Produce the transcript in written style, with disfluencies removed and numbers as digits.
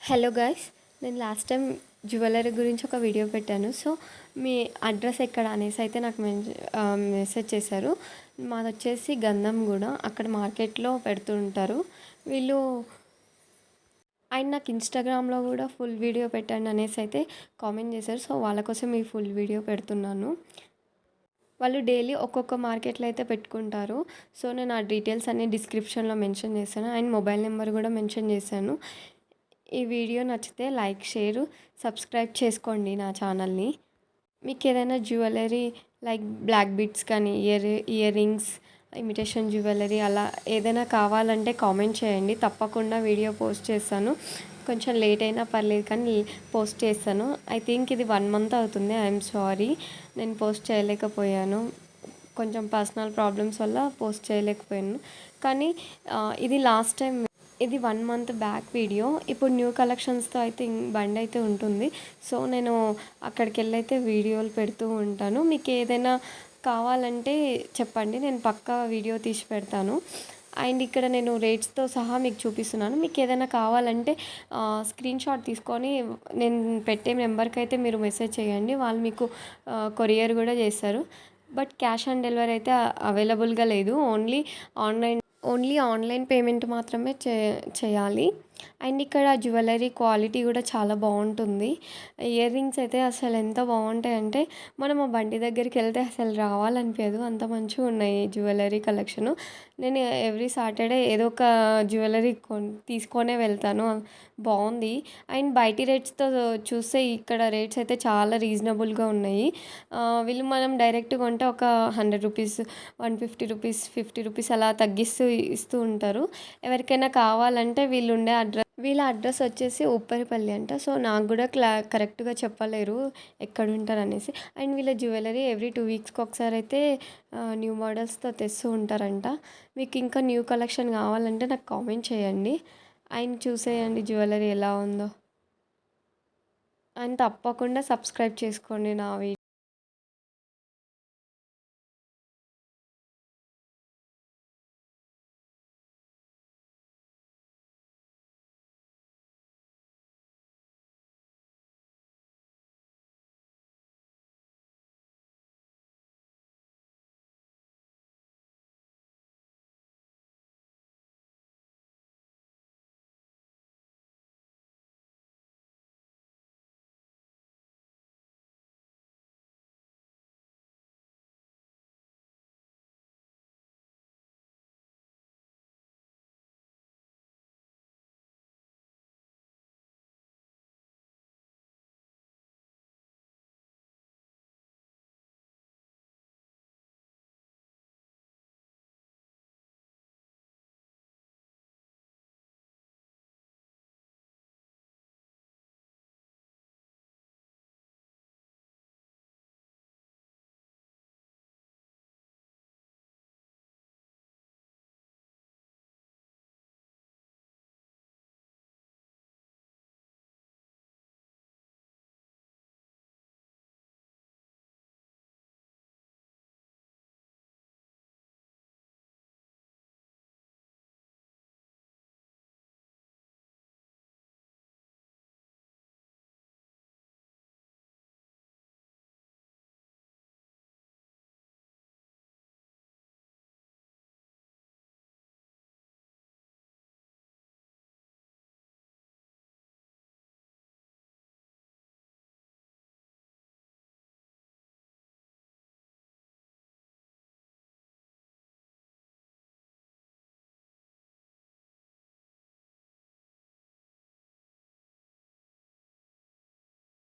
Hello guys, నేను last time jewellery గురించి ఒక వీడియో పెట్టాను. సో మీ అడ్రస్ ఎక్కడ అనేసి అయితే నాకు మెసేజ్ చేశారు. మాది వచ్చేసి గంధంగూడ, అక్కడ మార్కెట్లో పెడుతుంటారు వీళ్ళు. ఆయన నాకు ఇన్స్టాగ్రామ్లో కూడా ఫుల్ వీడియో పెట్టండి అనేసి అయితే కామెంట్ చేశారు. సో వాళ్ళ కోసం ఈ ఫుల్ వీడియో పెడుతున్నాను. వాళ్ళు డైలీ ఒక్కొక్క మార్కెట్లో అయితే పెట్టుకుంటారు. సో నేను ఆ డీటెయిల్స్ అన్ని డిస్క్రిప్షన్లో మెన్షన్ చేశాను. అండ్ మొబైల్ నెంబర్ కూడా మెన్షన్ చేశాను. ఈ వీడియో నచ్చితే లైక్, షేర్, సబ్స్క్రైబ్ చేసుకోండి నా ఛానల్ని. మీకు ఏదైనా జ్యువెలరీ లైక్ బ్లాక్ బీడ్స్ కానీ ఇయర్ రింగ్స్, ఇమిటేషన్ జ్యువెలరీ అలా ఏదైనా కావాలంటే కామెంట్ చేయండి. తప్పకుండా వీడియో పోస్ట్ చేస్తాను. కొంచెం లేట్ అయినా పర్లేదు కానీ పోస్ట్ చేస్తాను. ఐ థింక్ ఇది 1 మంత్ అవుతుంది. ఐఎమ్ సారీ, నేను పోస్ట్ చేయలేకపోయాను. కొంచెం పర్సనల్ ప్రాబ్లమ్స్ వల్ల పోస్ట్ చేయలేకపోయాను. కానీ ఇది లాస్ట్ టైం, ఇది 1 మంత్ బ్యాక్ వీడియో. ఇప్పుడు న్యూ కలెక్షన్స్తో అయితే బండి అయితే ఉంటుంది. సో నేను అక్కడికి వెళ్ళి అయితే వీడియోలు పెడుతూ ఉంటాను. మీకు ఏదైనా కావాలంటే చెప్పండి, నేను పక్కా వీడియో తీసి పెడతాను. అండ్ ఇక్కడ నేను రేట్స్తో సహా మీకు చూపిస్తున్నాను. మీకు ఏదైనా కావాలంటే స్క్రీన్ షాట్ తీసుకొని నేను పెట్టే నెంబర్కి అయితే మీరు మెసేజ్ చేయండి. వాళ్ళు మీకు కొరియర్ కూడా చేస్తారు. బట్ క్యాష్ ఆన్ డెలివరీ అయితే అవైలబుల్గా లేదు. ఓన్లీ ఆన్లైన్ పేమెంట్ మాత్రమే చేయాలి. అండ్ ఇక్కడ జ్యువెలరీ క్వాలిటీ కూడా చాలా బాగుంటుంది. ఇయర్ రింగ్స్ అయితే అసలు ఎంత బాగుంటాయంటే మనం ఆ బండి దగ్గరికి వెళ్తే అసలు రావాలనిపించదు, అంత మంచిగా ఉన్నాయి జ్యువెలరీ కలెక్షను. నేను ఎవ్రీ సాటర్డే ఏదో ఒక జ్యువెలరీ తీసుకొనే వెళ్తాను. బాగుంది. అండ్ బయటి రేట్స్తో చూస్తే ఇక్కడ రేట్స్ అయితే చాలా రీజనబుల్గా ఉన్నాయి. వీళ్ళు మనం డైరెక్ట్ కొంటే ఒక 100 రూపీస్, 150 రూపీస్, 50 రూపీస్ అలా తగ్గిస్తూ ఇస్తూ ఉంటారు. ఎవరికైనా కావాలంటే వీళ్ళ అడ్రస్ వచ్చేసి ఉప్పరిపల్లి అంట. సో నాకు కూడా కరెక్ట్గా చెప్పలేరు ఎక్కడ ఉంటారు అనేసి. అండ్ వీళ్ళ జ్యువెలరీ ఎవ్రీ 2 వీక్స్కి ఒకసారి అయితే న్యూ మోడల్స్తో తెస్తూ ఉంటారంట. మీకు ఇంకా న్యూ కలెక్షన్ కావాలంటే నాకు కామెంట్ చేయండి. అండ్ చూసేయండి జ్యువెలరీ ఎలా ఉందో. అండ్ తప్పకుండా సబ్స్క్రైబ్ చేసుకోండి నా వీడియో.